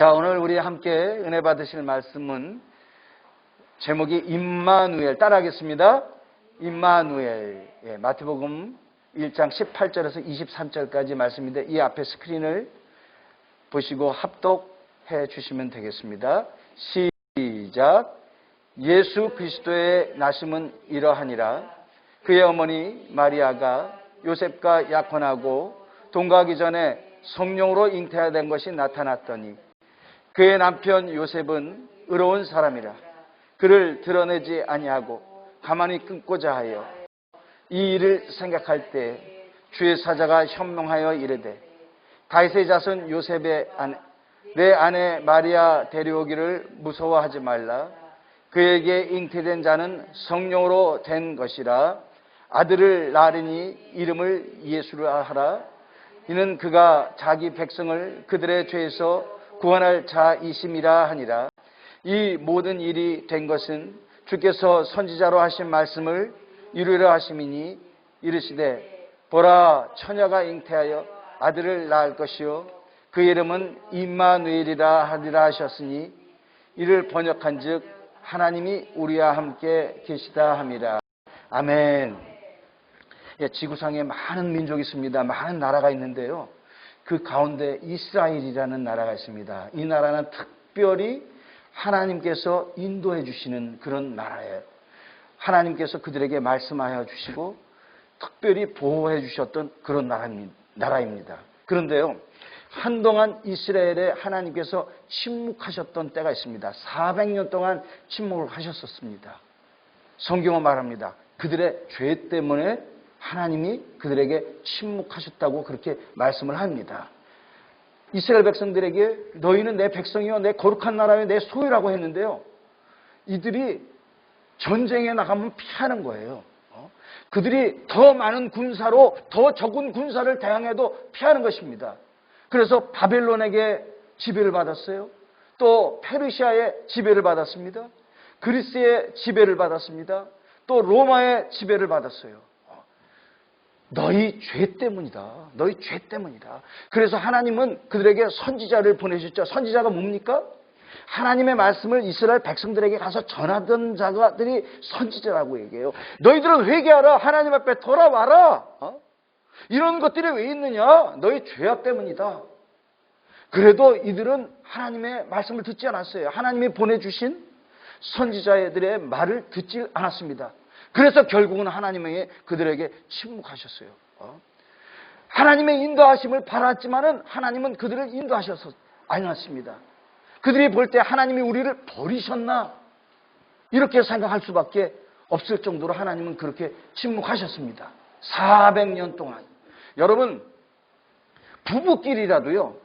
자, 오늘 우리 함께 은혜 받으실 말씀은 제목이 임마누엘, 따라하겠습니다. 임마누엘. 예, 마태복음 1장 18절에서 23절까지 말씀인데 이 앞에 스크린을 보시고 합독해 주시면 되겠습니다. 시작. 예수 그리스도의 나심은 이러하니라. 그의 어머니 마리아가 요셉과 약혼하고 동거하기 전에 성령으로 잉태된 것이 나타났더니 그의 남편 요셉은 의로운 사람이라 그를 드러내지 아니하고 가만히 끊고자 하여 이 일을 생각할 때 주의 사자가 현명하여 이르되 다윗의 자손 요셉의 내 아내 마리아 데려오기를 무서워하지 말라. 그에게 잉태된 자는 성령으로 된 것이라. 아들을 낳으니 이름을 예수라 하라. 이는 그가 자기 백성을 그들의 죄에서 구원할 자이심이라 하니라. 이 모든 일이 된 것은 주께서 선지자로 하신 말씀을 이루려 하심이니 이르시되 보라 처녀가 잉태하여 아들을 낳을 것이요 그 이름은 임마누엘이라 하리라 하셨으니 이를 번역한즉 하나님이 우리와 함께 계시다 함이라. 아멘. 예, 지구상에 많은 민족이 있습니다. 많은 나라가 있는데요. 그 가운데 이스라엘이라는 나라가 있습니다. 이 나라는 특별히 하나님께서 인도해 주시는 그런 나라예요. 하나님께서 그들에게 말씀하여 주시고 특별히 보호해 주셨던 그런 나라입니다. 그런데요, 한동안 이스라엘에 하나님께서 침묵하셨던 때가 있습니다. 400년 동안 침묵을 하셨었습니다. 성경은 말합니다. 그들의 죄 때문에 하나님이 그들에게 침묵하셨다고 그렇게 말씀을 합니다. 이스라엘 백성들에게 너희는 내 백성이요 내 거룩한 나라요 내 소유라고 했는데요. 이들이 전쟁에 나가면 피하는 거예요. 그들이 더 많은 군사로 더 적은 군사를 대항해도 피하는 것입니다. 그래서 바벨론에게 지배를 받았어요. 또 페르시아의 지배를 받았습니다. 그리스의 지배를 받았습니다. 또 로마의 지배를 받았어요. 너희 죄 때문이다. 너희 죄 때문이다. 그래서 하나님은 그들에게 선지자를 보내셨죠. 선지자가 뭡니까? 하나님의 말씀을 이스라엘 백성들에게 가서 전하던 자들이 선지자라고 얘기해요. 너희들은 회개하라. 하나님 앞에 돌아와라. 이런 것들이 왜 있느냐? 너희 죄악 때문이다. 그래도 이들은 하나님의 말씀을 듣지 않았어요. 하나님이 보내주신 선지자들의 말을 듣지 않았습니다. 그래서 결국은 하나님이 그들에게 침묵하셨어요. 하나님의 인도하심을 바랐지만은 하나님은 그들을 인도하셔서 않았습니다. 그들이 볼 때 하나님이 우리를 버리셨나? 이렇게 생각할 수밖에 없을 정도로 하나님은 그렇게 침묵하셨습니다. 400년 동안. 여러분, 부부끼리라도요,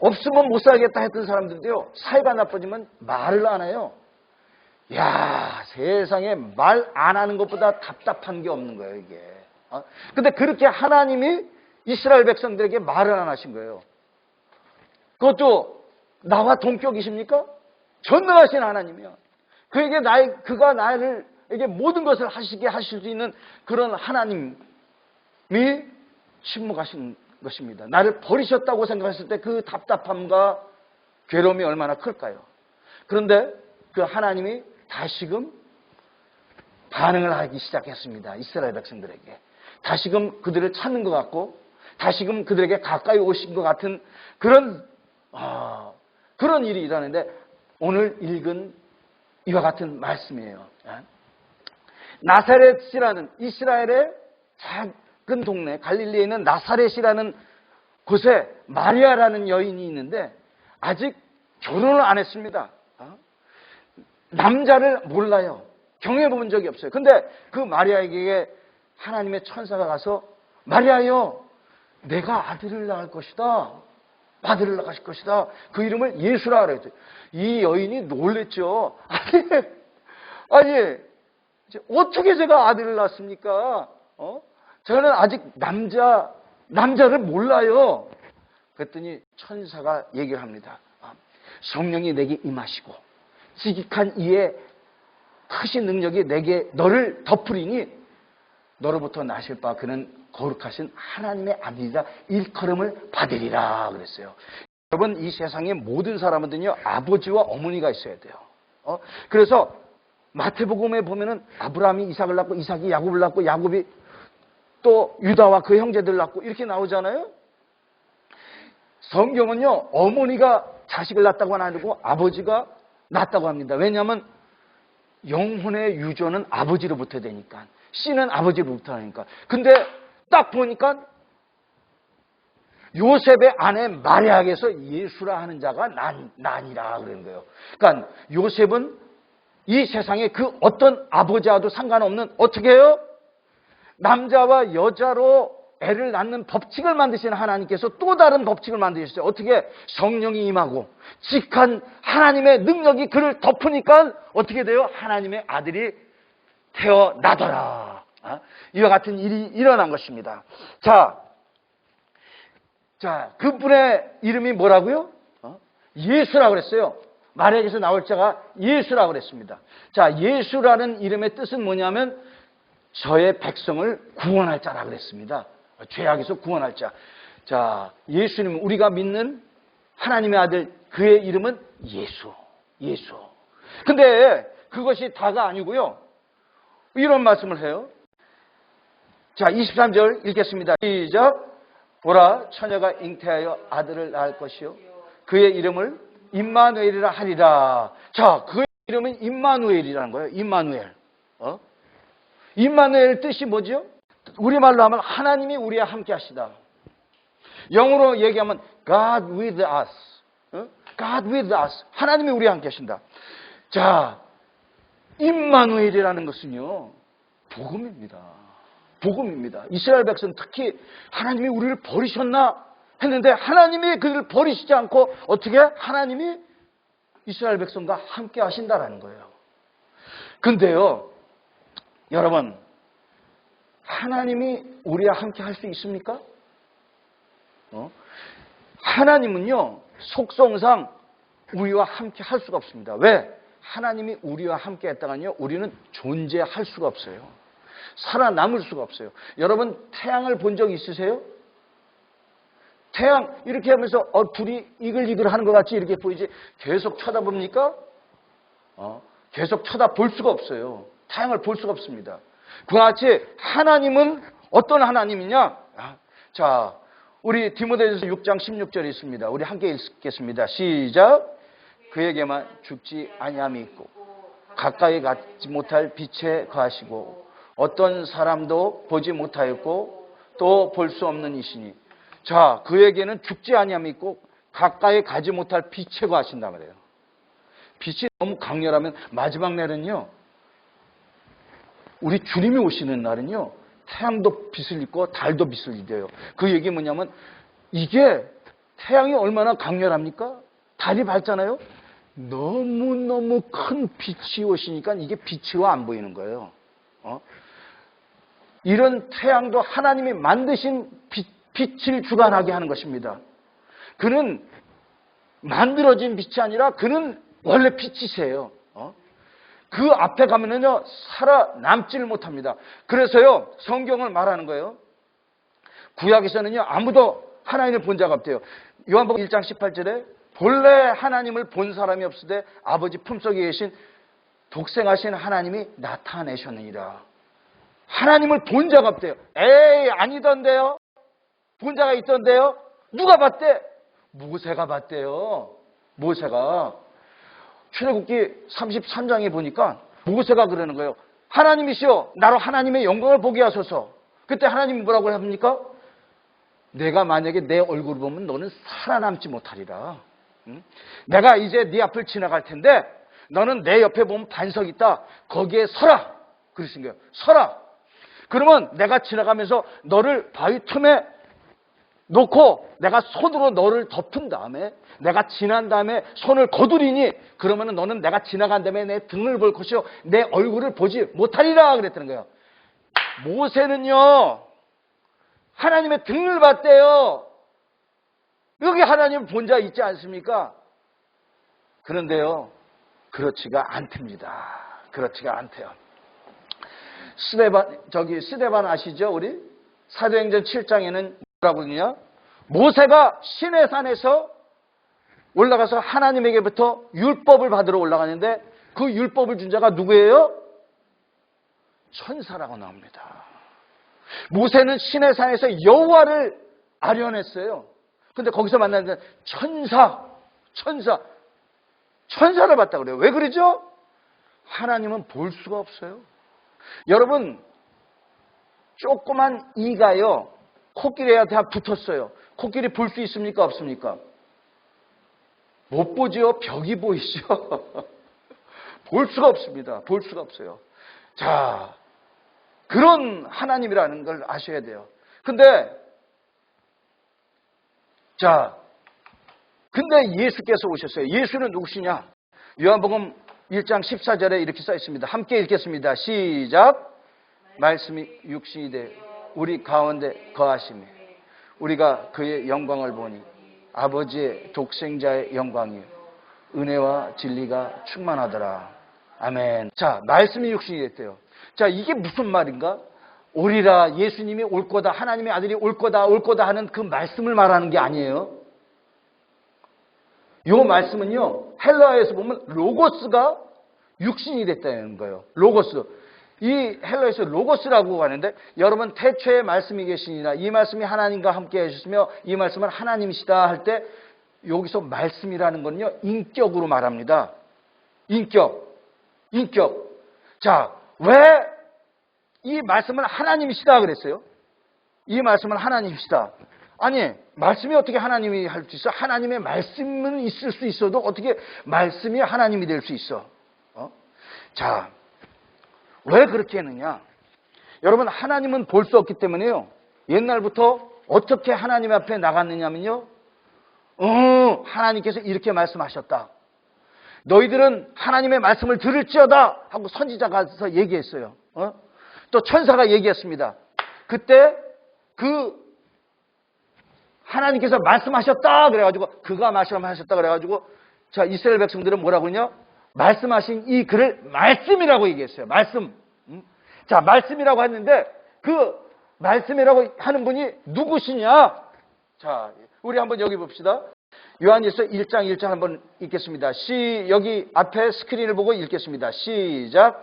없으면 못 살겠다 했던 사람들도요, 사이가 나빠지면 말을 안 해요. 야, 세상에 말 안 하는 것보다 답답한 게 없는 거예요, 이게. 근데 그렇게 하나님이 이스라엘 백성들에게 말을 안 하신 거예요. 그것도 나와 동격이십니까? 전능하신 하나님이요. 그가 나에게 모든 것을 하시게 하실 수 있는 그런 하나님이 침묵하신 것입니다. 나를 버리셨다고 생각했을 때 그 답답함과 괴로움이 얼마나 클까요? 그런데 그 하나님이 다시금 반응을 하기 시작했습니다. 이스라엘 백성들에게. 다시금 그들을 찾는 것 같고 다시금 그들에게 가까이 오신 것 같은 그런 일이 일어나는데 오늘 읽은 이와 같은 말씀이에요. 나사렛이라는 이스라엘의 작은 동네 갈릴리에 있는 나사렛이라는 곳에 마리아라는 여인이 있는데 아직 결혼을 안 했습니다. 남자를 몰라요. 경험해본 적이 없어요. 근데 그 마리아에게 하나님의 천사가 가서 마리아요, 내가 아들을 낳을 것이다. 아들을 낳으실 것이다. 그 이름을 예수라 그랬어요. 이 여인이 놀랬죠. 아니, 어떻게 제가 아들을 낳습니까? 저는 아직 남자를 몰라요. 그랬더니 천사가 얘기를 합니다. 성령이 내게 임하시고 지극한 이의 크신 능력이 내게 너를 덮으리니 너로부터 나실 바 그는 거룩하신 하나님의 아들이라 일컬음을 받으리라 그랬어요. 여러분, 이 세상의 모든 사람은요, 아버지와 어머니가 있어야 돼요. 그래서 마태복음에 보면은 아브라함이 이삭을 낳고 이삭이 야곱을 낳고 야곱이 또 유다와 그 형제들 낳고 이렇게 나오잖아요. 성경은요, 어머니가 자식을 낳았다고는 아니고 아버지가 낳았다고 합니다. 왜냐하면 영혼의 유전은 아버지로부터 되니까, 씨는 아버지로부터 하니까. 근데 딱 보니까 요셉의 아내 마리아에게서 예수라 하는 자가 난이라 그러는 거예요. 그러니까 요셉은 이 세상에 그 어떤 아버지와도 상관없는, 어떻게 해요? 남자와 여자로 애를 낳는 법칙을 만드신 하나님께서 또 다른 법칙을 만드셨어요. 어떻게? 성령이 임하고 직한 하나님의 능력이 그를 덮으니까 어떻게 돼요? 하나님의 아들이 태어나더라. 이와 같은 일이 일어난 것입니다. 자, 그분의 이름이 뭐라고요? 예수라고 그랬어요. 마리아에게서 나올 자가 예수라고 그랬습니다. 자, 예수라는 이름의 뜻은 뭐냐면 저의 백성을 구원할 자라고 그랬습니다. 죄악에서 구원할 자. 자, 예수님은 우리가 믿는 하나님의 아들, 그의 이름은 예수. 근데 그것이 다가 아니고요. 이런 말씀을 해요. 자, 23절 읽겠습니다. 시작. 보라, 처녀가 잉태하여 아들을 낳을 것이요 그의 이름을 임마누엘이라 하리라. 자, 그의 이름은 임마누엘이라는 거예요. 임마누엘. 임마누엘 뜻이 뭐죠? 우리말로 하면 하나님이 우리와 함께 하시다. 영어로 얘기하면 God with us. God with us. 하나님이 우리와 함께 하신다. 자, 임마누엘이라는 것은요, 복음입니다. 이스라엘 백성 특히 하나님이 우리를 버리셨나 했는데 하나님이 그들을 버리시지 않고 어떻게? 하나님이 이스라엘 백성과 함께 하신다라는 거예요. 근데요, 여러분, 하나님이 우리와 함께 할 수 있습니까? 하나님은요, 속성상 우리와 함께 할 수가 없습니다. 왜? 하나님이 우리와 함께 했다가요, 우리는 존재할 수가 없어요. 살아남을 수가 없어요. 여러분, 태양을 본 적 있으세요? 태양 이렇게 하면서 둘이 이글이글 하는 것 같이 이렇게 보이지 계속 쳐다봅니까? 계속 쳐다볼 수가 없어요. 태양을 볼 수가 없습니다. 그와 같이 하나님은 어떤 하나님이냐? 자, 우리 디모데전서 6장 16절이 있습니다. 우리 함께 읽겠습니다. 시작. 그에게만 죽지 아니함이 있고 가까이 가지 못할 빛에 거하시고 어떤 사람도 보지 못하였고 또 볼 수 없는 이시니. 자, 그에게는 죽지 아니함이 있고 가까이 가지 못할 빛에 거하신다 그래요. 빛이 너무 강렬하면 마지막 날은요, 우리 주님이 오시는 날은요, 태양도 빛을 입고 달도 빛을 입어요. 그 얘기 뭐냐면 이게 태양이 얼마나 강렬합니까? 달이 밝잖아요. 너무너무 큰 빛이 오시니까 이게 빛이와 안 보이는 거예요. 이런 태양도 하나님이 만드신 빛을 주관하게 하는 것입니다. 그는 만들어진 빛이 아니라 그는 원래 빛이세요. 그 앞에 가면은요, 살아남지를 못합니다. 그래서요, 성경을 말하는 거예요. 구약에서는요, 아무도 하나님을 본 자가 없대요. 요한복음 1장 18절에 본래 하나님을 본 사람이 없으되 아버지 품속에 계신 독생하신 하나님이 나타내셨느니라. 하나님을 본 자가 없대요. 에이, 아니던데요. 본 자가 있던데요. 누가 봤대? 모세가 봤대요. 모세가. 출애굽기 33장에 보니까 모세가 그러는 거예요. 하나님이시여, 나로 하나님의 영광을 보게 하소서. 그때 하나님이 뭐라고 합니까? 내가 만약에 내 얼굴을 보면 너는 살아남지 못하리라. 내가 이제 네 앞을 지나갈 텐데 너는 내 옆에 보면 반석이 있다. 거기에 서라. 그러신 거예요. 서라. 그러면 내가 지나가면서 너를 바위 틈에 놓고 내가 손으로 너를 덮은 다음에 내가 지난 다음에 손을 거두리니 그러면 너는 내가 지나간 다음에 내 등을 볼 것이요 내 얼굴을 보지 못하리라 그랬다는 거예요. 모세는요, 하나님의 등을 봤대요. 여기 하나님 본 자 있지 않습니까? 그런데요, 그렇지가 않답니다. 그렇지가 않대요. 스데반 아시죠? 우리 사도행전 7장에는 뭐라고 그러냐? 모세가 시내산에서 올라가서 하나님에게부터 율법을 받으러 올라가는데 그 율법을 준 자가 누구예요? 천사라고 나옵니다. 모세는 시내산에서 여호와를 아련했어요. 근데 거기서 만나는 천사를 봤다 그래요. 왜 그러죠? 하나님은 볼 수가 없어요. 여러분, 조그만 이가요, 코끼리한테 다 붙었어요. 코끼리 볼 수 있습니까? 없습니까? 못 보죠. 벽이 보이죠. 볼 수가 없습니다. 볼 수가 없어요. 자, 그런 하나님이라는 걸 아셔야 돼요. 근데 예수께서 오셨어요. 예수는 누구시냐? 요한복음 1장 14절에 이렇게 써 있습니다. 함께 읽겠습니다. 시작. 말씀이 육신이 되어 우리 가운데 거하시며 우리가 그의 영광을 보니 아버지의 독생자의 영광이요 은혜와 진리가 충만하더라. 아멘. 자, 말씀이 육신이 됐대요. 자, 이게 무슨 말인가? 오리라, 예수님이 올 거다, 하나님의 아들이 올 거다 하는 그 말씀을 말하는 게 아니에요. 이 말씀은요, 헬라어에서 보면 로고스가 육신이 됐다는 거예요. 로고스. 이 헬라어에서 로고스라고 하는데, 여러분 태초에 말씀이 계시니라, 이 말씀이 하나님과 함께 하셨으며 이 말씀은 하나님이시다 할 때 여기서 말씀이라는 건요, 인격으로 말합니다. 인격. 자, 왜 이 말씀은 하나님이시다 그랬어요? 이 말씀은 하나님이시다. 아니, 말씀이 어떻게 하나님이 할 수 있어? 하나님의 말씀은 있을 수 있어도 어떻게 말씀이 하나님이 될 수 있어? 자, 왜 그렇게 했느냐? 여러분, 하나님은 볼 수 없기 때문에요. 옛날부터 어떻게 하나님 앞에 나갔느냐면요. 하나님께서 이렇게 말씀하셨다. 너희들은 하나님의 말씀을 들을지어다 하고 선지자가 가서 얘기했어요. 또 천사가 얘기했습니다. 그때 하나님께서 말씀하셨다 그래가지고 그가 말씀하셨다 그래가지고 자, 이스라엘 백성들은 뭐라고 그러냐? 말씀하신 이 글을 말씀이라고 얘기했어요. 말씀. 자, 말씀이라고 했는데 그 말씀이라고 하는 분이 누구시냐? 자, 우리 한번 여기 봅시다. 요한일서 1장 1절 한번 읽겠습니다. 여기 앞에 스크린을 보고 읽겠습니다. 시작.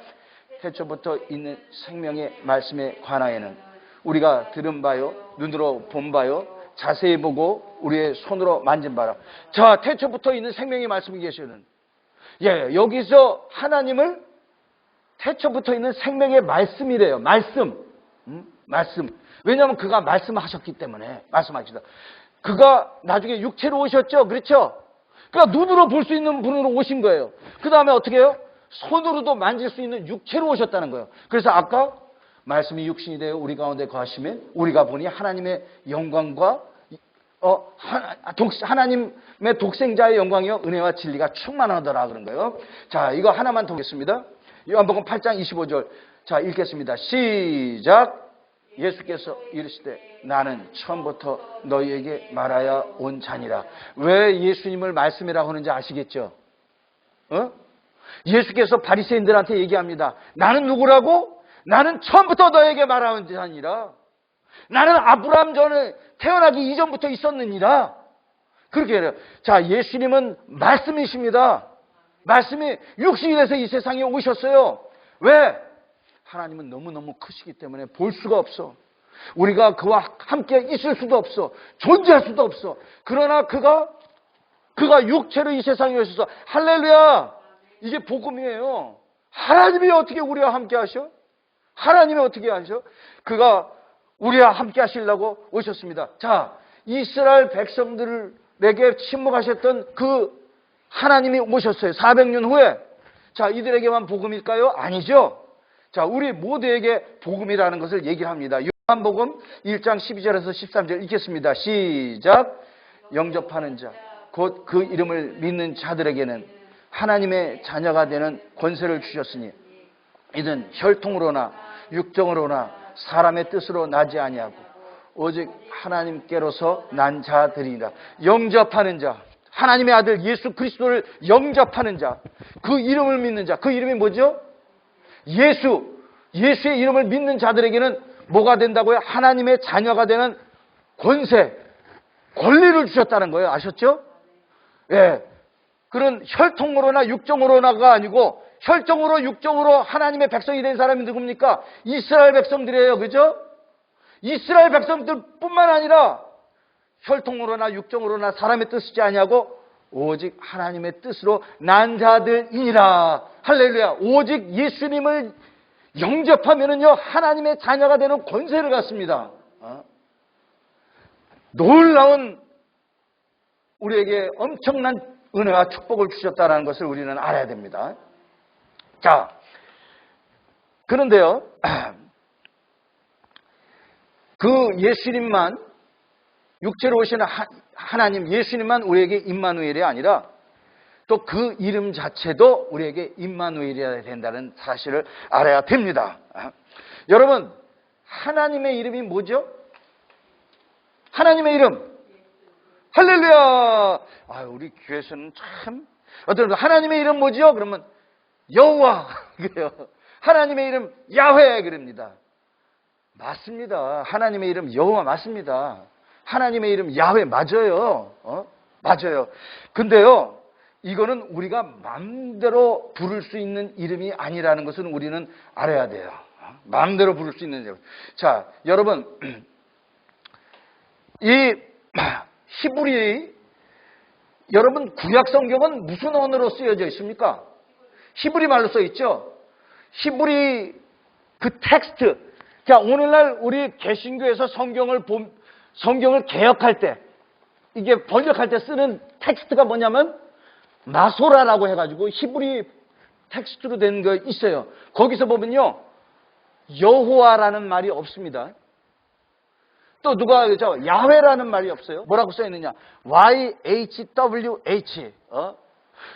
태초부터 있는 생명의 말씀에 관하여는 우리가 들은 바요, 눈으로 본 바요, 자세히 보고 우리의 손으로 만진 바라. 자, 태초부터 있는 생명의 말씀이 계시는. 예, 여기서 하나님을 태초부터 있는 생명의 말씀이래요. 말씀. 왜냐하면 그가 말씀하셨기 때문에 말씀하시다. 그가 나중에 육체로 오셨죠. 그렇죠? 그러니까 눈으로 볼 수 있는 분으로 오신 거예요. 그 다음에 어떻게 해요? 손으로도 만질 수 있는 육체로 오셨다는 거예요. 그래서 아까 말씀이 육신이 되어 우리 가운데 거하시면 우리가 보니 하나님의 영광과 하나님의 독생자의 영광이요 은혜와 진리가 충만하더라 그런 거예요. 자, 이거 하나만 더 보겠습니다. 요한복음 8장 25절. 자, 읽겠습니다. 시작. 예수께서 이르시되 나는 처음부터 너희에게 말하여 온 자니라. 왜 예수님을 말씀이라고 하는지 아시겠죠? 예수께서 바리새인들한테 얘기합니다. 나는 누구라고? 나는 처음부터 너에게 말하온 자니라. 나는 아브라함 전에 태어나기 이전부터 있었느니라. 그렇게 해요. 자, 예수님은 말씀이십니다. 말씀이 육신이 돼서 이 세상에 오셨어요. 왜? 하나님은 너무너무 크시기 때문에 볼 수가 없어. 우리가 그와 함께 있을 수도 없어. 존재할 수도 없어. 그러나 그가 육체로 이 세상에 오셔서 할렐루야! 이게 복음이에요. 하나님이 어떻게 우리와 함께 하셔? 하나님이 어떻게 하셔? 그가 우리와 함께 하시려고 오셨습니다. 자, 이스라엘 백성들에게 침묵하셨던 그 하나님이 오셨어요. 400년 후에. 자, 이들에게만 복음일까요? 아니죠. 자, 우리 모두에게 복음이라는 것을 얘기합니다. 요한복음 1장 12절에서 13절 읽겠습니다. 시작. 영접하는 자, 곧 그 이름을 믿는 자들에게는 하나님의 자녀가 되는 권세를 주셨으니 이는 혈통으로나 육정으로나 사람의 뜻으로 나지 아니하고 오직 하나님께로서 난 자들이라. 영접하는 자, 하나님의 아들 예수 그리스도를 영접하는 자, 그 이름을 믿는 자, 그 이름이 뭐죠? 예수의 이름을 믿는 자들에게는 뭐가 된다고요? 하나님의 자녀가 되는 권세, 권리를 주셨다는 거예요. 아셨죠? 예. 그런 혈통으로나 육정으로나가 아니고 혈통으로 육정으로 하나님의 백성이 된 사람이 누굽니까? 이스라엘 백성들이에요. 그죠? 이스라엘 백성들뿐만 아니라 혈통으로나 육정으로나 사람의 뜻이지 아니하고 오직 하나님의 뜻으로 난 자들이니라. 할렐루야. 오직 예수님을 영접하면은요 하나님의 자녀가 되는 권세를 갖습니다. 놀라운 우리에게 엄청난 은혜와 축복을 주셨다는 것을 우리는 알아야 됩니다. 자, 그런데요, 그 예수님만, 육체로 오시는 하나님, 예수님만 우리에게 임마누엘이 아니라 또 그 이름 자체도 우리에게 임마누엘이어야 된다는 사실을 알아야 됩니다. 여러분, 하나님의 이름이 뭐죠? 하나님의 이름. 할렐루야! 우리 교회에서는 참, 어떤 하나님의 이름 뭐죠? 그러면 여호와 그래요. 하나님의 이름 야훼 그럽니다. 맞습니다. 하나님의 이름 여호와 맞습니다. 하나님의 이름 야훼 맞아요. 맞아요. 근데요, 이거는 우리가 마음대로 부를 수 있는 이름이 아니라는 것은 우리는 알아야 돼요. 마음대로 부를 수 있는 이름. 자, 여러분, 이 히브리, 여러분 구약 성경은 무슨 언어로 쓰여져 있습니까? 히브리 말로 써 있죠. 히브리 그 텍스트. 자, 오늘날 우리 개신교에서 성경을 개혁할 때, 이게 번역할 때 쓰는 텍스트가 뭐냐면 마소라라고 해가지고 히브리 텍스트로 된 거 있어요. 거기서 보면요, 여호와라는 말이 없습니다. 또 누가 야훼라는 말이 없어요. 뭐라고 써 있느냐? YHWH.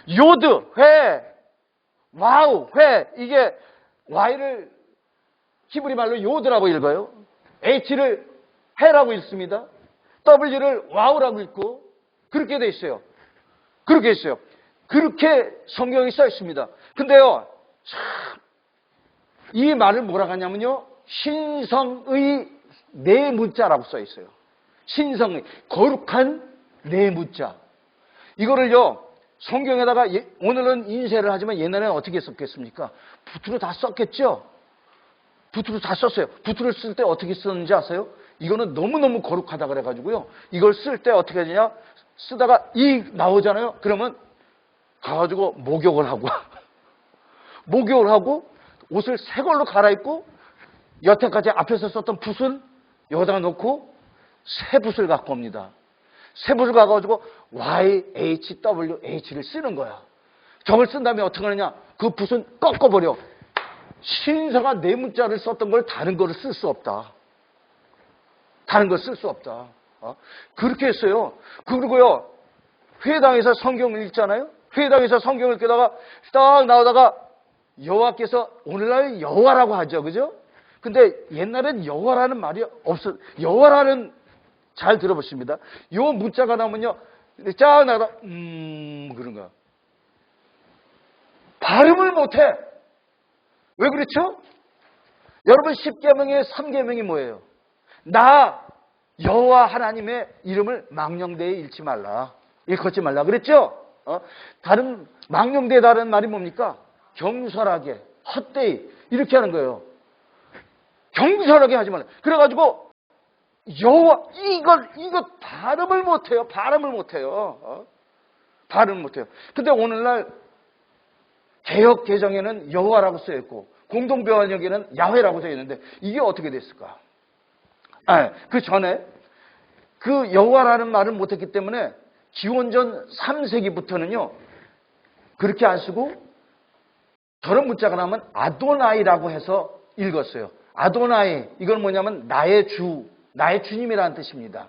요드, 회, 와우, 회. 이게 Y를 히브리 말로 요드라고 읽어요. H를 해라고 읽습니다. W를 와우라고 읽고 그렇게 돼 있어요. 그렇게 있어요. 그렇게 성경이 써 있습니다. 근데요, 참, 이 말을 뭐라고 하냐면요, 신성의 네 문자라고 써 있어요. 신성의, 거룩한 네 문자. 이거를요, 성경에다가 오늘은 인쇄를 하지만 옛날에는 어떻게 썼겠습니까? 붓으로 다 썼겠죠? 붓으로 다 썼어요. 붓으로 쓸 때 어떻게 썼는지 아세요? 이거는 너무너무 거룩하다 그래가지고요. 이걸 쓸 때 어떻게 하느냐? 쓰다가 이 나오잖아요. 그러면 가가지고 목욕을 하고 목욕을 하고 옷을 새 걸로 갈아입고 여태까지 앞에서 썼던 붓을 여기다가 놓고 새 붓을 갖고 옵니다. 새 붓을 가가지고 YHWH를 쓰는 거야. 저걸 쓴 다음에 어떻게 하느냐? 그 붓은 꺾어버려. 신사가 네 문자를 썼던 걸 다른 거를 쓸 수 없다. 다른 걸 쓸 수 없다. 그렇게 했어요. 그리고요, 회당에서 성경을 읽잖아요. 회당에서 성경을 읽다가 딱 나오다가 여호와께서, 오늘날 여호와라고 하죠. 그죠? 근데 옛날엔 여호와라는 말이 없어. 여호와라는, 잘 들어보십니다. 요 문자가 나오면요, 쫙 나가다 그런 거야. 발음을 못해. 왜 그렇죠? 여러분 10계명의 3계명이 뭐예요? 나 여호와 하나님의 이름을 망령되이 읽지 말라. 읽지 말라 그랬죠? 다른 망령되이 다른 말이 뭡니까? 경솔하게, 헛되이 이렇게 하는 거예요. 경솔하게 하지 말라. 그래가지고 여호와, 이걸 발음을 못해요. 발음을 못해요. 발음을 못해요. 근데 오늘날 개역 개정에는 여호와라고 써 있고 공동번역에는 야훼라고 써 있는데 이게 어떻게 됐을까? 그 전에 그 여호와라는 말을 못했기 때문에 기원전 3세기부터는요 그렇게 안 쓰고 저런 문자가 나오면 아도나이라고 해서 읽었어요. 아도나이, 이건 뭐냐면 나의 주, 나의 주님이라는 뜻입니다.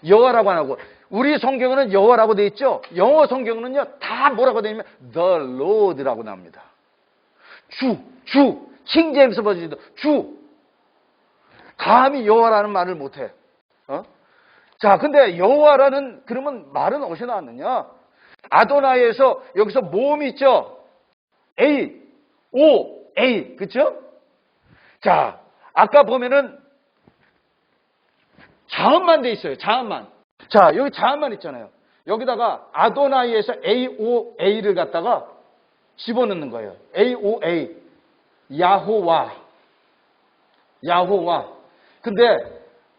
여호와라고 안 하고, 우리 성경은 여호와라고 되어 있죠. 영어 성경은요 다 뭐라고 되어 있냐면 The Lord라고 나옵니다. 주, 킹 제임스 버전도 주. 감히 여호와라는 말을 못해. 자, 근데 여호와라는 그러면 말은 어디서 나왔느냐? 아도나이에서 여기서 모음이 있죠. A, O, A, 그렇죠? 자, 아까 보면은 자음만 돼 있어요. 자음만. 자, 여기 자음만 있잖아요. 여기다가 아도나이에서 AOA를 갖다가 집어넣는 거예요. AOA. 야호와. 야호와. 근데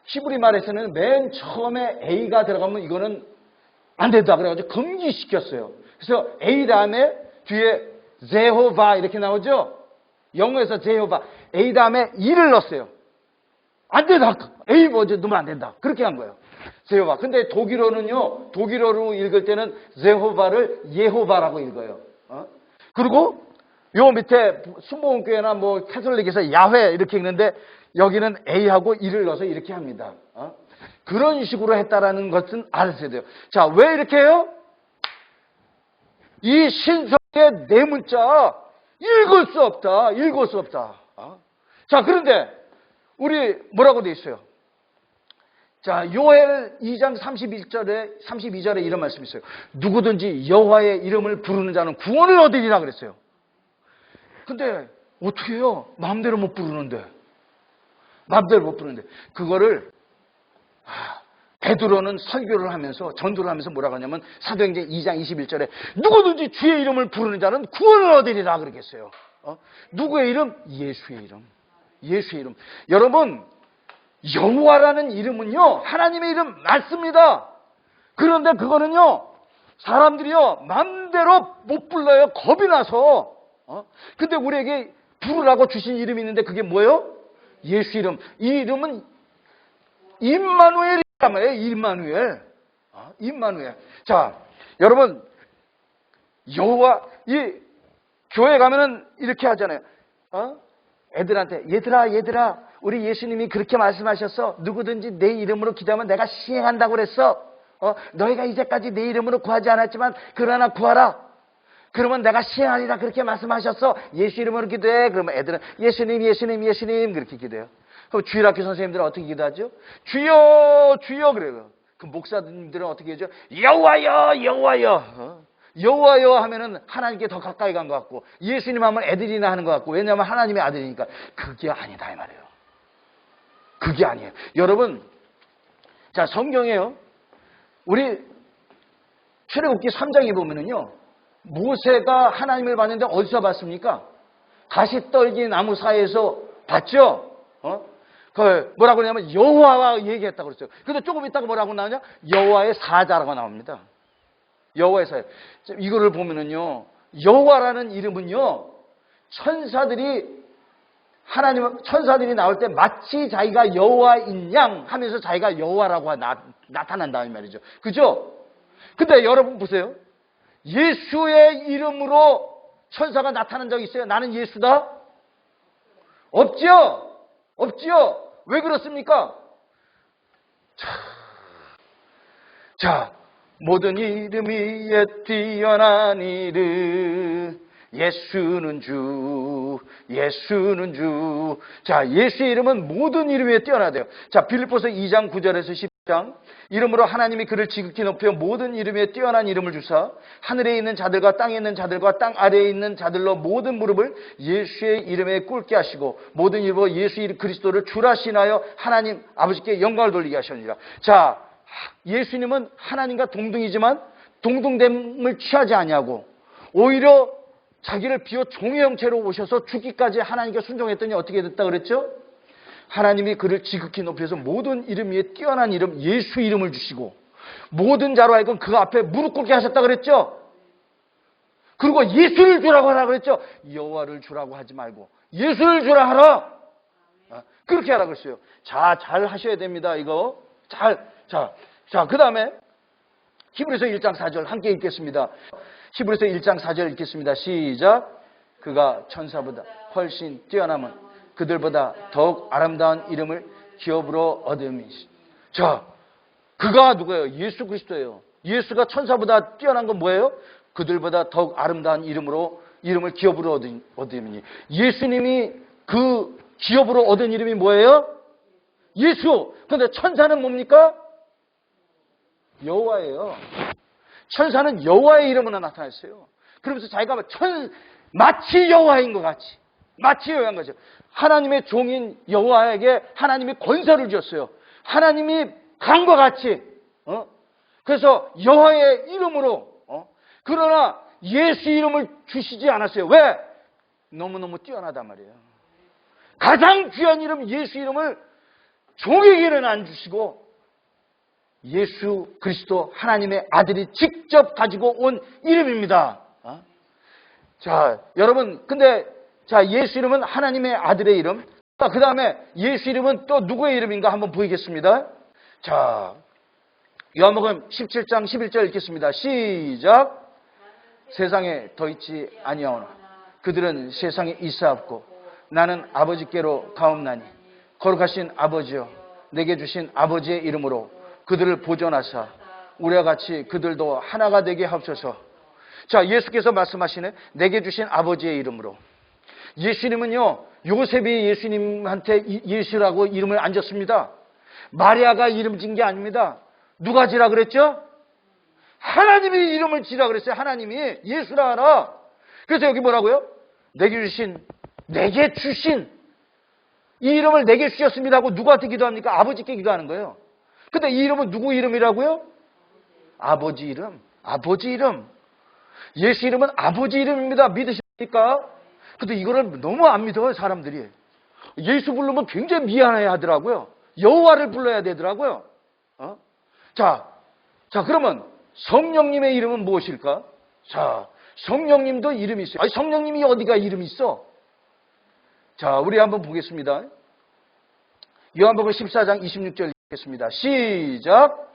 히브리 말에서는 맨 처음에 A가 들어가면 이거는 안 된다 그래가지고 금기시켰어요. 그래서 A 다음에 뒤에 제호바 이렇게 나오죠? 영어에서 제호바. A 다음에 E를 넣었어요. 안 된다. A 먼저 넣으면 안 된다. 그렇게 한 거예요. 제호바. 근데 독일어는요, 독일어로 읽을 때는 제호바를 예호바라고 읽어요. 그리고 요 밑에 순복음교회나 뭐 캐톨릭에서 야훼 이렇게 읽는데 여기는 A하고 E를 넣어서 이렇게 합니다. 그런 식으로 했다라는 것은 알아야 돼요. 자, 왜 이렇게 해요? 이 신성의 네 문자 읽을 수 없다. 읽을 수 없다. 자, 그런데 우리 뭐라고 돼 있어요? 자, 요엘 2장 32절에 이런 말씀이 있어요. 누구든지 여호와의 이름을 부르는 자는 구원을 얻으리라 그랬어요. 근데 어떻게 해요? 마음대로 못 부르는데. 마음대로 못 부르는데. 그거를 베드로는 설교를 하면서 전도를 하면서 뭐라고 하냐면 사도행전 2장 21절에 누구든지 주의 이름을 부르는 자는 구원을 얻으리라 그러겠어요. 누구의 이름? 예수의 이름. 예수의 이름. 여러분, 여호와라는 이름은요, 하나님의 이름 맞습니다. 그런데 그거는요, 사람들이요, 마음대로 못 불러요. 겁이 나서. 근데 우리에게 부르라고 주신 이름이 있는데 그게 뭐예요? 예수 이름. 이 이름은 임마누엘이란 말이에요. 임마누엘. 임마누엘. 자, 여러분, 여호와, 이 교회 가면은 이렇게 하잖아요. 애들한테, 얘들아, 우리 예수님이 그렇게 말씀하셨어. 누구든지 내 이름으로 기도하면 내가 시행한다고 그랬어. 너희가 이제까지 내 이름으로 구하지 않았지만 그러나 구하라. 그러면 내가 시행하리라 그렇게 말씀하셨어. 예수 이름으로 기도해. 그러면 애들은 예수님 그렇게 기도해요. 그럼 주일학교 선생님들은 어떻게 기도하죠? 주여 그래요. 그 목사님들은 어떻게 하죠? 여호와여. 여호와여 하면은 하나님께 더 가까이 간 것 같고, 예수님 하면 애들이나 하는 것 같고, 왜냐하면 하나님의 아들이니까. 그게 아니다 이 말이에요. 그게 아니에요. 여러분, 자, 성경에요, 우리 출애굽기 3장에 보면은요, 모세가 하나님을 봤는데 어디서 봤습니까? 가시떨기 나무 사이에서 봤죠? 그 뭐라고 그러냐면 여호와와 얘기했다고 그랬어요. 근데 조금 있다가 뭐라고 나오냐? 여호와의 사자라고 나옵니다. 여호와의 사자. 이거를 보면은요, 여호와라는 이름은요, 천사들이 나올 때 마치 자기가 여호와인 양 하면서 자기가 여호와라고 나타난다 이 말이죠. 그죠? 근데 여러분 보세요. 예수의 이름으로 천사가 나타난 적 있어요? 나는 예수다? 없지요? 왜 그렇습니까? 자, 모든 이름 위에 뛰어난 이름, 예수는 주. 자, 예수의 이름은 모든 이름 위에 뛰어나대요. 자, 빌립보서 2장 9절에서 10장. 이름으로 하나님이 그를 지극히 높여 모든 이름 위에 뛰어난 이름을 주사 하늘에 있는 자들과 땅에 있는 자들과 땅 아래에 있는 자들로 모든 무릎을 예수의 이름에 꿇게 하시고 모든 이름으로 예수 그리스도를 주라 신하여 하나님 아버지께 영광을 돌리게 하셨느니라. 자, 예수님은 하나님과 동등이지만 동등됨을 취하지 아니하고 오히려 자기를 비워 종의 형체로 오셔서 죽기까지 하나님께 순종했더니 어떻게 됐다 그랬죠? 하나님이 그를 지극히 높여서 모든 이름 위에 뛰어난 이름 예수 이름을 주시고 모든 자로 하여금 그 앞에 무릎 꿇게 하셨다 그랬죠? 그리고 예수를 주라고 하라 그랬죠? 여호와를 주라고 하지 말고 예수를 주라 하라. 그렇게 하라 그랬어요. 자, 잘 하셔야 됩니다. 이거 자, 그 다음에 히브리서 1장 4절 함께 읽겠습니다. 히브리서 1장 4절 읽겠습니다. 시작. 그가 천사보다 훨씬 뛰어남은 그들보다 더욱 아름다운 이름을 기업으로 얻음이. 자, 그가 누구예요? 예수 그리스도예요. 예수가 천사보다 뛰어난 건 뭐예요? 그들보다 더욱 아름다운 이름을 기업으로 얻음이니. 예수님이 그 기업으로 얻은 이름이 뭐예요? 예수. 그런데 천사는 뭡니까? 여호와예요. 천사는 여호와의 이름으로 나타났어요. 그러면서 자기가 마치 여호와인 것 같이. 마치 여호와인 거죠. 하나님의 종인 여호와에게 하나님이 권세를 주었어요. 하나님이 간 것 같이. 그래서 여호와의 이름으로 그러나 예수 이름을 주시지 않았어요. 왜? 너무너무 뛰어나단 말이에요. 가장 귀한 이름 예수 이름을 종에게는 안 주시고 예수 그리스도 하나님의 아들이 직접 가지고 온 이름입니다. 자, 여러분, 근데 자, 예수 이름은 하나님의 아들의 이름. 그 다음에 예수 이름은 또 누구의 이름인가 한번 보이겠습니다. 자, 요한복음 17장 11절 읽겠습니다. 시작. 세상에 더 있지 아니하오나 그들은 세상에 있사옵고 나는 아버지께로 가옵나니 거룩하신 아버지여 내게 주신 아버지의 이름으로 그들을 보존하사 우리와 같이 그들도 하나가 되게 하옵소서. 자, 예수께서 말씀하시네. 내게 주신 아버지의 이름으로. 예수님은요, 요셉이 예수님한테 예수라고 이름을 안 줬습니다. 마리아가 이름 진 게 아닙니다. 누가 지라 그랬죠? 하나님이 이름을 지라 그랬어요. 하나님이 예수라 하라. 그래서 여기 뭐라고요? 내게 주신 이 이름을 내게 주셨습니다 하고 누구한테 기도합니까? 아버지께 기도하는 거예요. 근데 이 이름은 누구 이름이라고요? 아버지 이름. 아버지 이름. 예수 이름은 아버지 이름입니다. 믿으십니까? 근데 이거를 너무 안 믿어요, 사람들이. 예수 부르면 굉장히 미안해 하더라고요. 여호와를 불러야 되더라고요. 자, 그러면 성령님의 이름은 무엇일까? 자, 성령님도 이름이 있어요. 아니, 성령님이 어디가 이름이 있어? 자, 우리 한번 보겠습니다. 요한복음 14장 26절 읽겠습니다. 시작.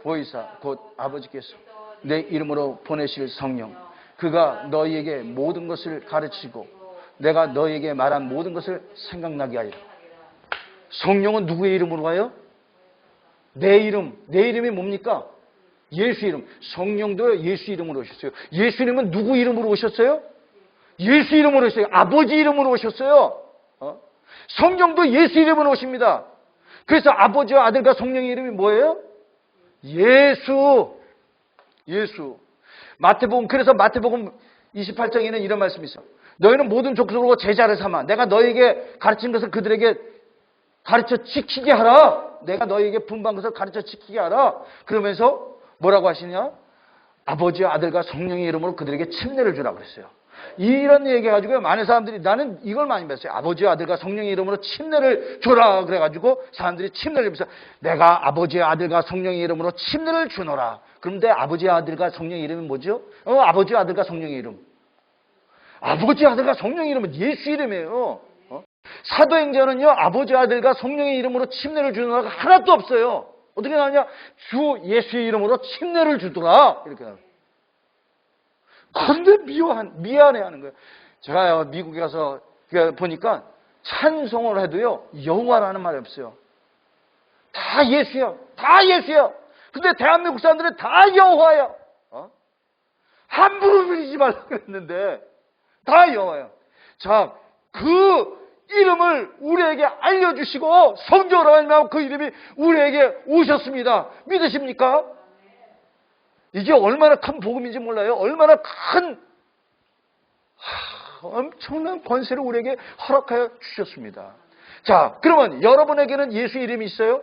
보이사 곧 아버지께서 내 이름으로 보내실 성령 그가 너희에게 모든 것을 가르치고 내가 너희에게 말한 모든 것을 생각나게 하리라. 성령은 누구의 이름으로 가요? 내 이름이 뭡니까? 예수 이름. 성령도 예수 이름으로 오셨어요. 예수님은 누구 이름으로 오셨어요? 예수 이름으로 오셨어요. 아버지 이름으로 오셨어요. 성령도 예수 이름으로 오십니다. 그래서 아버지와 아들과 성령의 이름이 뭐예요? 예수. 그래서 마태복음 28장에는 이런 말씀이 있어요. 너희는 모든 족속으로 제자를 삼아 내가 너희에게 가르친 것을 그들에게 가르쳐 지키게 하라. 내가 너희에게 분부한 것을 가르쳐 지키게 하라. 그러면서 뭐라고 하시냐? 아버지와 아들과 성령의 이름으로 그들에게 침례를 주라고 그랬어요. 이런 얘기 해가지고 많은 사람들이 나는 이걸 많이 봤어요. 아버지와 아들과 성령의 이름으로 침례를 줘라 그래가지고 사람들이 침례를 주면서 내가 아버지와 아들과 성령의 이름으로 침례를 주노라. 그런데 아버지와 아들과 성령의 이름은 뭐죠? 아버지와 아들과 성령의 이름. 아버지와 아들과 성령의 이름은 예수 이름이에요. 사도행전은요, 아버지와 아들과 성령의 이름으로 침례를 주노라가 하나도 없어요. 어떻게 나오냐? 주 예수의 이름으로 침례를 주더라. 이렇게 나와요. 그런데 미안해하는 거예요. 제가 미국에 가서 보니까 찬송을 해도요, 여호와라는 말이 없어요. 다 예수야. 다 예수야. 근데 대한민국 사람들은 다 여호와야. 함부로 부르지 말라고 그랬는데 다 여호와야. 자, 그 이름을 우리에게 알려주시고 성경으로 하면 그 이름이 우리에게 오셨습니다. 믿으십니까? 이게 얼마나 큰 복음인지 몰라요. 얼마나 큰 엄청난 권세를 우리에게 허락하여 주셨습니다. 자, 그러면 여러분에게는 예수 이름이 있어요?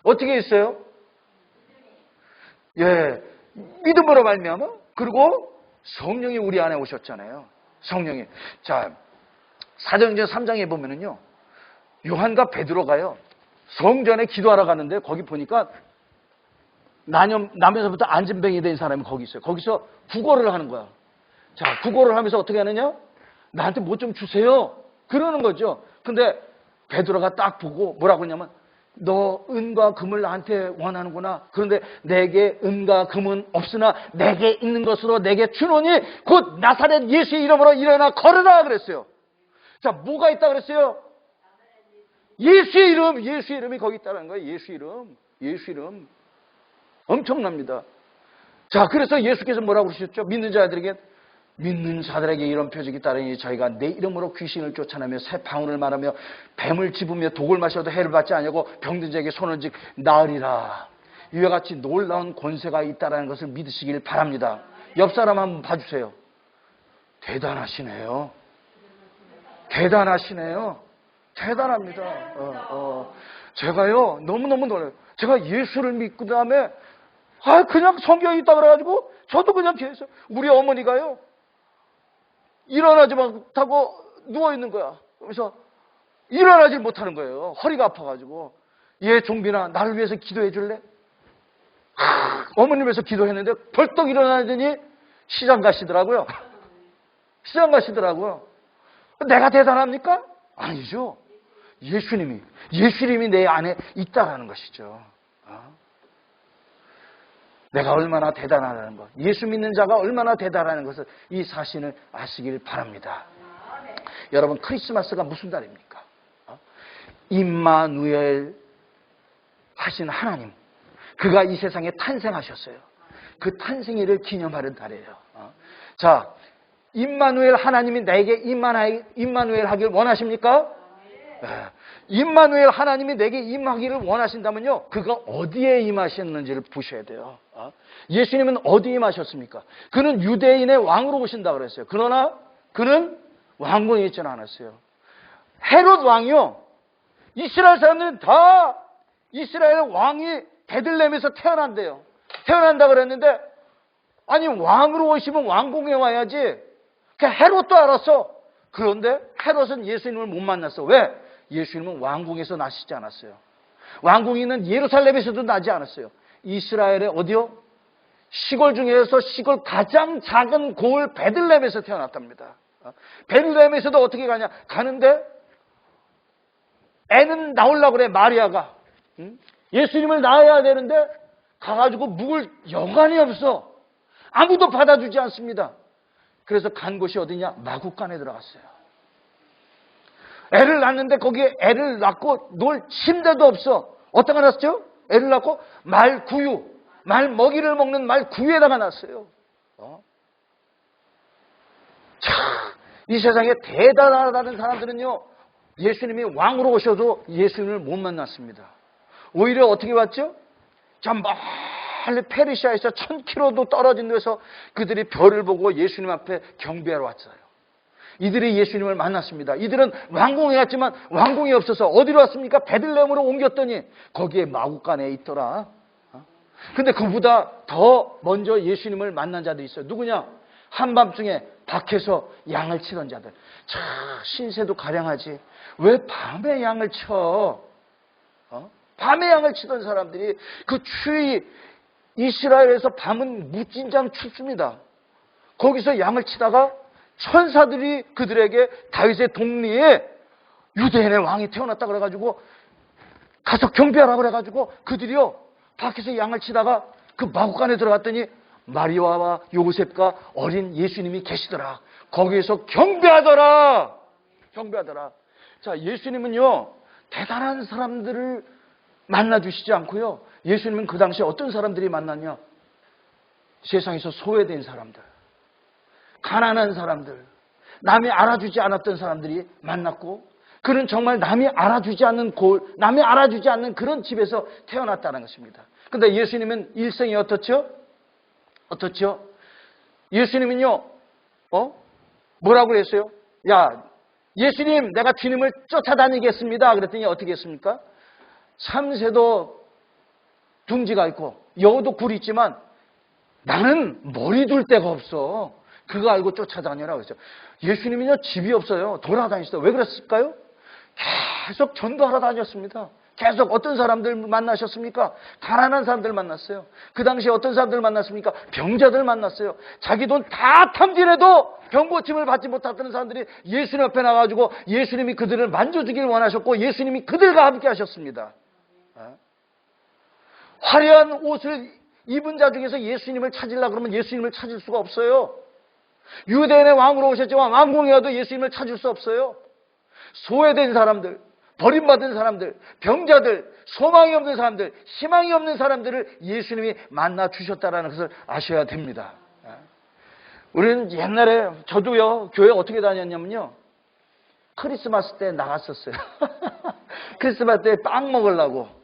어떻게 있어요? 예, 믿음으로 말미암아. 그리고 성령이 우리 안에 오셨잖아요. 성령이. 자, 사도행전 3장에 보면은요, 요한과 베드로가요, 성전에 기도하러 가는데 거기 보니까 남에서부터 안진뱅이 된 사람이 거기 있어요. 거기서 구걸을 하는 거야. 자, 구걸을 하면서 어떻게 하느냐? 나한테 뭐 좀 주세요. 그러는 거죠. 근데 베드로가 딱 보고 뭐라고 했냐면, 너 은과 금을 나한테 원하는구나. 그런데 내게 은과 금은 없으나 내게 있는 것으로 내게 주노니 곧 나사렛 예수의 이름으로 일어나 걸으라 그랬어요. 자, 뭐가 있다 그랬어요? 예수의 이름이 거기 있다는 거예요. 예수 이름. 엄청납니다. 자, 그래서 예수께서 뭐라고 그러셨죠? 믿는 자들에게 이런 표적이 따르니 저희가 내 이름으로 귀신을 쫓아내며 새 방울을 말하며 뱀을 집으며 독을 마셔도 해를 받지 아니하고 병든 자에게 손을 직 나으리라. 이와 같이 놀라운 권세가 있다는 것을 믿으시길 바랍니다. 옆 사람 한번 봐주세요. 대단하시네요. 대단합니다. 제가요, 너무너무 놀라요. 제가 예수를 믿고 그다음에 아, 그냥 성경이 있다 그래가지고 저도 그냥 계속 우리 어머니가요 일어나지 못하고 누워 있는 거야. 그래서 일어나질 못하는 거예요. 허리가 아파가지고. 얘 종빈아 나를 위해서 기도해 줄래? 어머님 위해서 기도했는데 벌떡 일어나더니 시장 가시더라고요. 시장 가시더라고요. 내가 대단합니까? 아니죠. 예수님이 내 안에 있다라는 것이죠. 내가 얼마나 대단하다는 것, 예수 믿는 자가 얼마나 대단하는 것을 이 사실을 아시길 바랍니다. 여러분, 크리스마스가 무슨 달입니까? 임마누엘 하신 하나님, 그가 이 세상에 탄생하셨어요. 그 탄생일을 기념하는 달이에요. 자, 임마누엘 하나님이 나에게 임마누엘 하길 원하십니까? 임마누엘 하나님이 내게 임하기를 원하신다면요, 그가 어디에 임하셨는지를 보셔야 돼요. 예수님은 어디에 임하셨습니까? 그는 유대인의 왕으로 오신다 그랬어요. 그러나 그는 왕궁에 있지는 않았어요. 헤롯 왕이요, 이스라엘 사람들은 다 이스라엘 왕이 베들레헴에서 태어난대요. 태어난다 그랬는데, 아니 왕으로 오시면 왕궁에 와야지. 헤롯도 알았어. 그런데 헤롯은 예수님을 못 만났어. 왜? 예수님은 왕궁에서 나시지 않았어요. 왕궁이 있는 예루살렘에서도 나지 않았어요. 이스라엘의 어디요? 시골 중에서 시골 가장 작은 고을 베들레헴에서 태어났답니다. 베들레헴에서도 어떻게 가냐? 가는데 애는 나오려고 그래, 마리아가. 예수님을 낳아야 되는데 가가지고 묵을 여간이 없어. 아무도 받아주지 않습니다. 그래서 간 곳이 어디냐? 마구간에 들어갔어요. 애를 낳는데 거기에 애를 낳고 놀 침대도 없어. 어디다가 놨죠? 애를 낳고 말구유, 말 먹이를 먹는 말구유에다가 놨어요. 자, 이 세상에 대단하다는 사람들은요, 예수님이 왕으로 오셔도 예수님을 못 만났습니다. 오히려 어떻게 왔죠? 저 멀리 페르시아에서 1000km도 떨어진 데서 그들이 별을 보고 예수님 앞에 경배하러 왔어요. 이들이 예수님을 만났습니다. 이들은 왕궁에 갔지만 왕궁이 없어서 어디로 왔습니까? 베들레헴으로 옮겼더니 거기에 마구간에 있더라. 근데 그보다 더 먼저 예수님을 만난 자들이 있어요. 누구냐? 한밤중에 밖에서 양을 치던 자들. 자, 신세도 가량하지. 왜 밤에 양을 쳐? 밤에 양을 치던 사람들이, 그 추위, 이스라엘에서 밤은 무진장 춥습니다. 거기서 양을 치다가 천사들이 그들에게 다윗의 동리에 유대인의 왕이 태어났다 그래가지고 가서 경배하라 그래가지고 그들이요 밖에서 양을 치다가 그 마구간에 들어갔더니 마리아와 요셉과 어린 예수님이 계시더라. 거기에서 경배하더라. 자, 예수님은요 대단한 사람들을 만나주시지 않고요, 예수님은 그 당시에 어떤 사람들이 만났냐? 세상에서 소외된 사람들, 가난한 사람들, 남이 알아주지 않았던 사람들이 만났고, 그는 정말 남이 알아주지 않는 남이 알아주지 않는 그런 집에서 태어났다는 것입니다. 그런데 예수님은 일생이 어떻죠? 예수님은요, 뭐라고 그랬어요? 야, 예수님, 내가 주님을 쫓아다니겠습니다. 그랬더니 어떻게 했습니까? 참새도 둥지가 있고 여우도 굴이 있지만 나는 머리 둘 데가 없어. 그거 알고 쫓아다녀라 그랬죠. 예수님은요 집이 없어요. 돌아다니시다. 왜 그랬을까요? 계속 전도하러 다녔습니다. 계속 어떤 사람들 만나셨습니까? 가난한 사람들 만났어요. 그 당시에 어떤 사람들 만났습니까? 병자들 만났어요. 자기 돈 다 탐진해도 병고침을 받지 못했던 사람들이 예수님 앞에 나가지고 예수님이 그들을 만져주길 원하셨고 예수님이 그들과 함께 하셨습니다. 화려한 옷을 입은 자 중에서 예수님을 찾으려고 그러면 예수님을 찾을 수가 없어요. 유대인의 왕으로 오셨지만 왕궁에 와도 예수님을 찾을 수 없어요. 소외된 사람들, 버림받은 사람들, 병자들, 소망이 없는 사람들, 희망이 없는 사람들을 예수님이 만나 주셨다는 것을 아셔야 됩니다. 우리는 옛날에, 저도요, 교회 어떻게 다녔냐면요, 크리스마스 때 나갔었어요. 크리스마스 때 빵 먹으려고.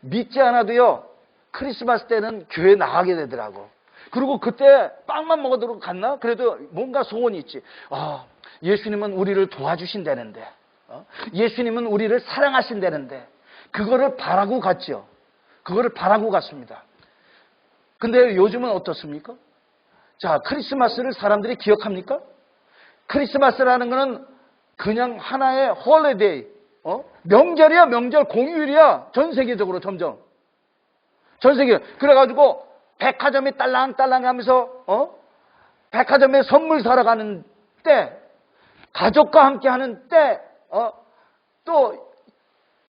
믿지 않아도요, 크리스마스 때는 교회 나가게 되더라고. 그리고 그때 빵만 먹어도 갔나? 그래도 뭔가 소원이 있지. 예수님은 우리를 도와주신다는데, 예수님은 우리를 사랑하신다는데, 그거를 바라고 갔죠. 그거를 바라고 갔습니다. 근데 요즘은 어떻습니까? 자, 크리스마스를 사람들이 기억합니까? 크리스마스라는 거는 그냥 하나의 홀리데이, 명절이야, 명절, 공휴일이야. 전 세계적으로 점점. 전 세계. 그래가지고 백화점이 딸랑딸랑 하면서, 백화점에 선물 사러 가는 때, 가족과 함께 하는 때, 또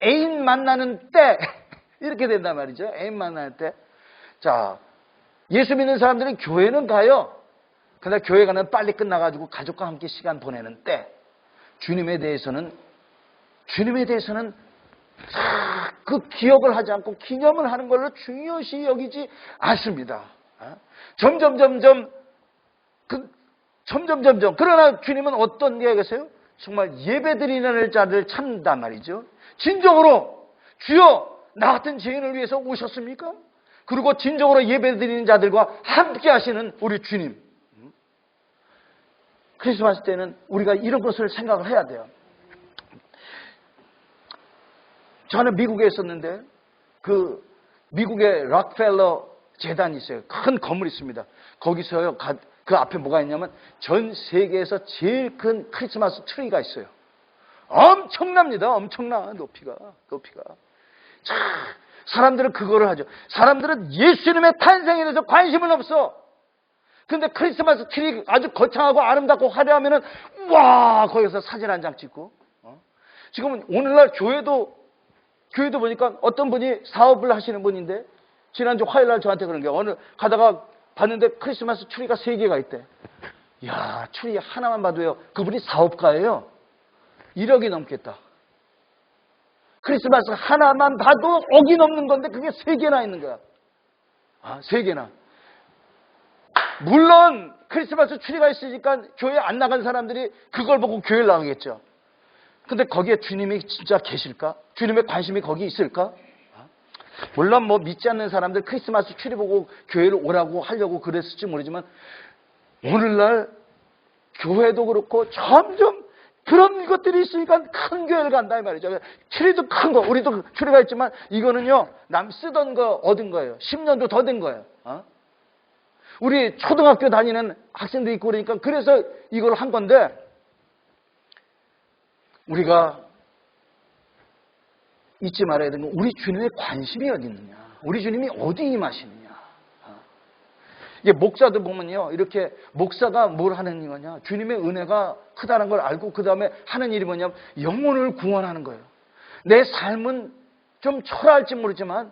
애인 만나는 때, 이렇게 된단 말이죠. 애인 만날 때. 자, 예수 믿는 사람들은 교회는 가요. 근데 교회 가는 빨리 끝나가지고 가족과 함께 시간 보내는 때, 주님에 대해서는 그 기억을 하지 않고 기념을 하는 걸로 중요시 여기지 않습니다. 점점. 그러나 주님은 어떤 게 계세요? 정말 예배드리는 자를 찾는단 말이죠. 진정으로 주여 나 같은 죄인을 위해서 오셨습니까? 그리고 진정으로 예배드리는 자들과 함께 하시는 우리 주님. 크리스마스 때는 우리가 이런 것을 생각을 해야 돼요. 저는 미국에 있었는데 그 미국의 락펠러 재단이 있어요. 큰 건물이 있습니다. 거기서요, 그 앞에 뭐가 있냐면 전 세계에서 제일 큰 크리스마스 트리가 있어요. 엄청납니다. 엄청나. 높이가. 자, 사람들은 그거를 하죠. 사람들은 예수님의 탄생에 대해서 관심은 없어. 근데 크리스마스 트리 아주 거창하고 아름답고 화려하면은 와, 거기서 사진 한 장 찍고. 지금은 오늘날 교회도 보니까 어떤 분이 사업을 하시는 분인데 지난주 화요일날 저한테 그런 게 어느 가다가 봤는데 크리스마스 트리가 3개가 있대. 야, 트리 하나만 봐도요. 그분이 사업가예요. 1억이 넘겠다. 크리스마스 하나만 봐도 억이 넘는 건데 그게 3개나 있는 거야. 3개나. 물론 크리스마스 트리가 있으니까 교회 안 나간 사람들이 그걸 보고 교회를 나가겠죠. 근데 거기에 주님이 진짜 계실까? 주님의 관심이 거기 있을까? 물론 뭐 믿지 않는 사람들 크리스마스 트리 보고 교회를 오라고 하려고 그랬을지 모르지만 오늘날 교회도 그렇고 점점 그런 것들이 있으니까 큰 교회를 간다 이 말이죠. 트리도 큰 거, 우리도 트리가 있지만 이거는요 남 쓰던 거 얻은 거예요. 10년도 더 된 거예요. 우리 초등학교 다니는 학생도 있고 그러니까 그래서 이걸 한 건데 우리가 잊지 말아야 되는 건 우리 주님의 관심이 어디 있느냐. 우리 주님이 어디 임하시느냐. 이게 목사들 보면요. 이렇게 목사가 뭘 하는 거냐. 주님의 은혜가 크다는 걸 알고 그 다음에 하는 일이 뭐냐면 영혼을 구원하는 거예요. 내 삶은 좀 초라할지 모르지만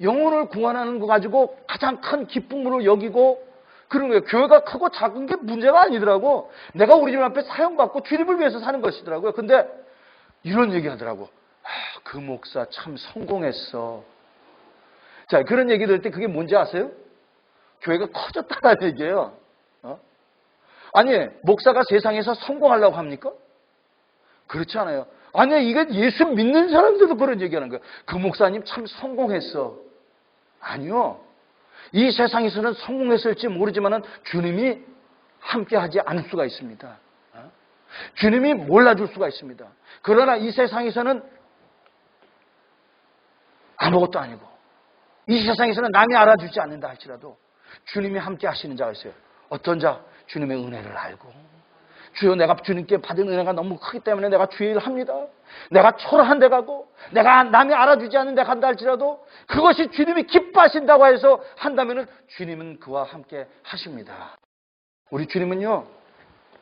영혼을 구원하는 거 가지고 가장 큰 기쁨으로 여기고 그런 거예요. 교회가 크고 작은 게 문제가 아니더라고. 내가 우리 주님 앞에 사용받고 주님을 위해서 사는 것이더라고요. 근데 이런 얘기 하더라고. 그 목사 참 성공했어. 자, 그런 얘기 들을 때 그게 뭔지 아세요? 교회가 커졌다는 얘기예요. 아니, 목사가 세상에서 성공하려고 합니까? 그렇지 않아요. 아니, 이게 예수 믿는 사람들도 그런 얘기하는 거예요. 그 목사님 참 성공했어. 아니요. 이 세상에서는 성공했을지 모르지만은 주님이 함께하지 않을 수가 있습니다. 주님이 몰라줄 수가 있습니다. 그러나 이 세상에서는 아무것도 아니고 이 세상에서는 남이 알아주지 않는다 할지라도 주님이 함께 하시는 자가 있어요. 어떤 자? 주님의 은혜를 알고 주여 내가 주님께 받은 은혜가 너무 크기 때문에 내가 주의 일을 합니다. 내가 초라한 데 가고 내가 남이 알아주지 않는 데 간다 할지라도 그것이 주님이 기뻐하신다고 해서 한다면 주님은 그와 함께 하십니다. 우리 주님은요.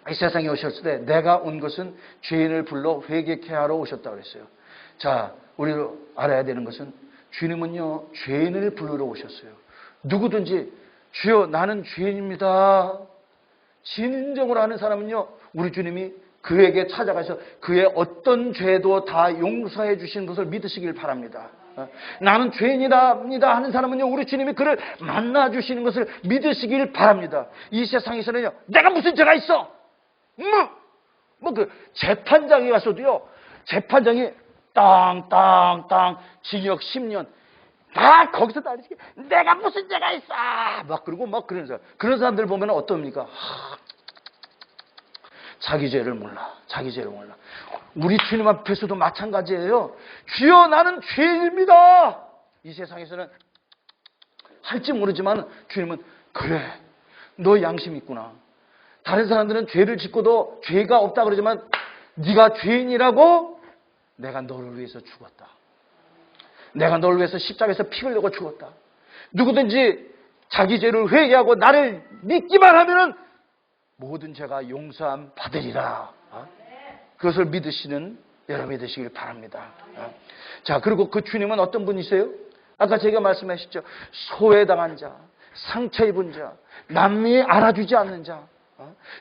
이 세상에 오셨을 때 내가 온 것은 죄인을 불러 회개케 하러 오셨다고 그랬어요. 자, 우리가 알아야 되는 것은 주님은요. 죄인을 부르러 오셨어요. 누구든지 주여 나는 죄인입니다. 진정으로 하는 사람은요. 우리 주님이 그에게 찾아가서 그의 어떤 죄도 다 용서해 주시는 것을 믿으시길 바랍니다. 나는 죄인이다 하는 사람은요. 우리 주님이 그를 만나주시는 것을 믿으시길 바랍니다. 이 세상에서는요. 내가 무슨 죄가 있어? 그 재판장에 가서도요. 재판장이 땅 징역 10년 다 거기서 다 내가 무슨 죄가 있어 그러고 그런 사람. 그런 사람들 보면 어떻습니까? 자기 죄를 몰라. 우리 주님 앞에서도 마찬가지예요. 주여 나는 죄인입니다. 이 세상에서는 할지 모르지만 주님은 그래, 너 양심 있구나. 다른 사람들은 죄를 짓고도 죄가 없다 그러지만 네가 죄인이라고 내가 너를 위해서 죽었다. 내가 너를 위해서 십자가에서 피 흘리고 죽었다. 누구든지 자기 죄를 회개하고 나를 믿기만 하면은 모든 죄가 용서함 받으리라. 그것을 믿으시는 여러분이 되시길 바랍니다. 자, 그리고 그 주님은 어떤 분이세요? 아까 제가 말씀하셨죠. 소외당한 자, 상처 입은 자, 남이 알아주지 않는 자.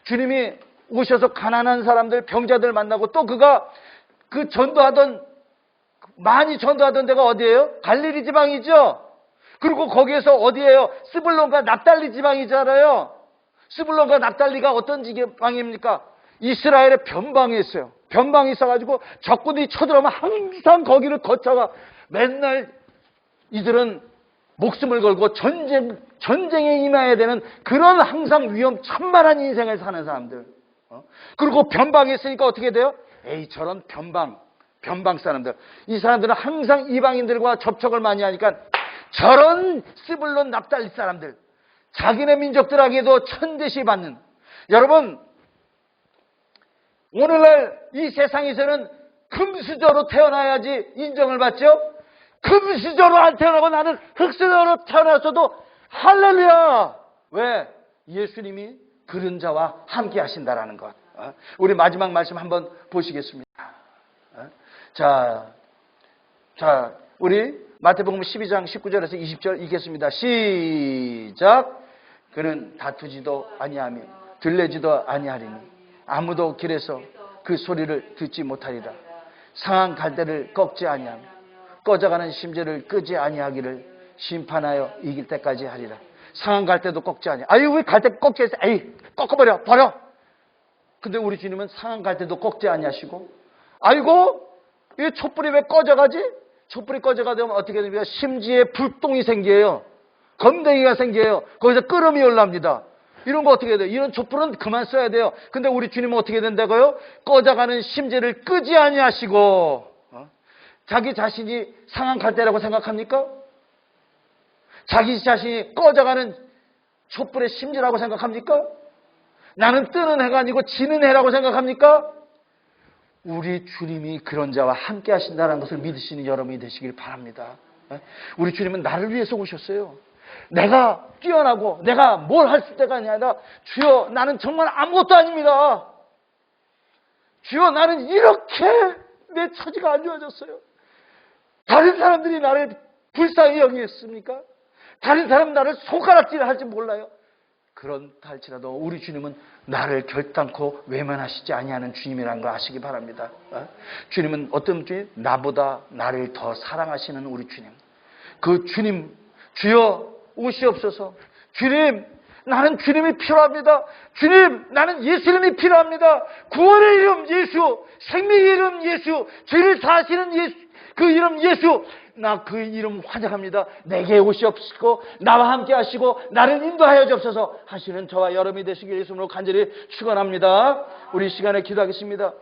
주님이 오셔서 가난한 사람들, 병자들 만나고 또 그가 그 많이 전도하던 데가 어디예요? 갈릴리 지방이죠? 그리고 거기에서 어디예요? 스불론과 납달리 지방이잖아요. 스불론과 납달리가 어떤 지방입니까? 이스라엘의 변방에 있어요. 변방이 있어가지고 적군이 쳐들어오면 항상 거기를 거쳐가 맨날 이들은 목숨을 걸고 전쟁에 임해야 되는 그런 항상 천만한 인생을 사는 사람들. 그리고 변방에 있으니까 어떻게 돼요? 에이, 저런 변방 사람들. 이 사람들은 항상 이방인들과 접촉을 많이 하니까 저런 스불론 납달리 사람들. 자기네 민족들에게도 천대시 받는. 여러분, 오늘날 이 세상에서는 금수저로 태어나야지 인정을 받죠? 금수저로 안 태어나고 나는 흑수저로 태어났어도 할렐루야! 왜? 예수님이 그런 자와 함께 하신다라는 것. 우리 마지막 말씀 한번 보시겠습니다. 자, 우리 마태복음 12장 19절에서 20절 읽겠습니다. 시작. 그는 다투지도 아니하며 들레지도 아니하리니 아무도 길에서 그 소리를 듣지 못하리라. 상한 갈대를 꺾지 아니하며 꺼져가는 심지를 끄지 아니하기를 심판하여 이길 때까지 하리라. 상한 갈대도 꺾지 아니하. 아유, 왜 갈대 꺾지 했어? 에이, 꺾어버려, 버려. 근데 우리 주님은 상한 갈대도 꺾지 아니하시고, 아이고, 이 촛불이 왜 꺼져가지? 촛불이 꺼져가면 어떻게 됩니까? 심지에 불똥이 생겨요. 검댕이가 생겨요. 거기서 끓음이 올라옵니다. 이런 거 어떻게 해야 돼요? 이런 촛불은 그만 써야 돼요. 근데 우리 주님은 어떻게 된다고요? 꺼져가는 심지를 끄지 아니하시고, 자기 자신이 상한 갈대라고 생각합니까? 자기 자신이 꺼져가는 촛불의 심지라고 생각합니까? 나는 뜨는 해가 아니고 지는 해라고 생각합니까? 우리 주님이 그런 자와 함께 하신다는 것을 믿으시는 여러분이 되시길 바랍니다. 우리 주님은 나를 위해서 오셨어요. 내가 뛰어나고 내가 뭘 할 때가 아니라 주여, 나는 정말 아무것도 아닙니다. 주여, 나는 이렇게 내 처지가 안 좋아졌어요. 다른 사람들이 나를 불쌍히 여기겠습니까? 다른 사람은 나를 손가락질 할지 몰라요. 그런다 할지라도 우리 주님은 나를 결단코 외면하시지 아니하는 주님이라는 걸 아시기 바랍니다. 주님은 어떤 주님? 나보다 나를 더 사랑하시는 우리 주님. 그 주님, 주여 오시옵소서. 주님, 나는 주님이 필요합니다. 주님, 나는 예수님이 필요합니다. 구원의 이름 예수, 생명의 이름 예수, 죄를 사하시는 예수, 그 이름 예수, 나 그 이름 환영합니다. 내게 오시옵시고 나와 함께 하시고 나를 인도하여 주옵소서 하시는 저와 여러분이 되시길 예수님으로 간절히 축원합니다. 우리 시간에 기도하겠습니다.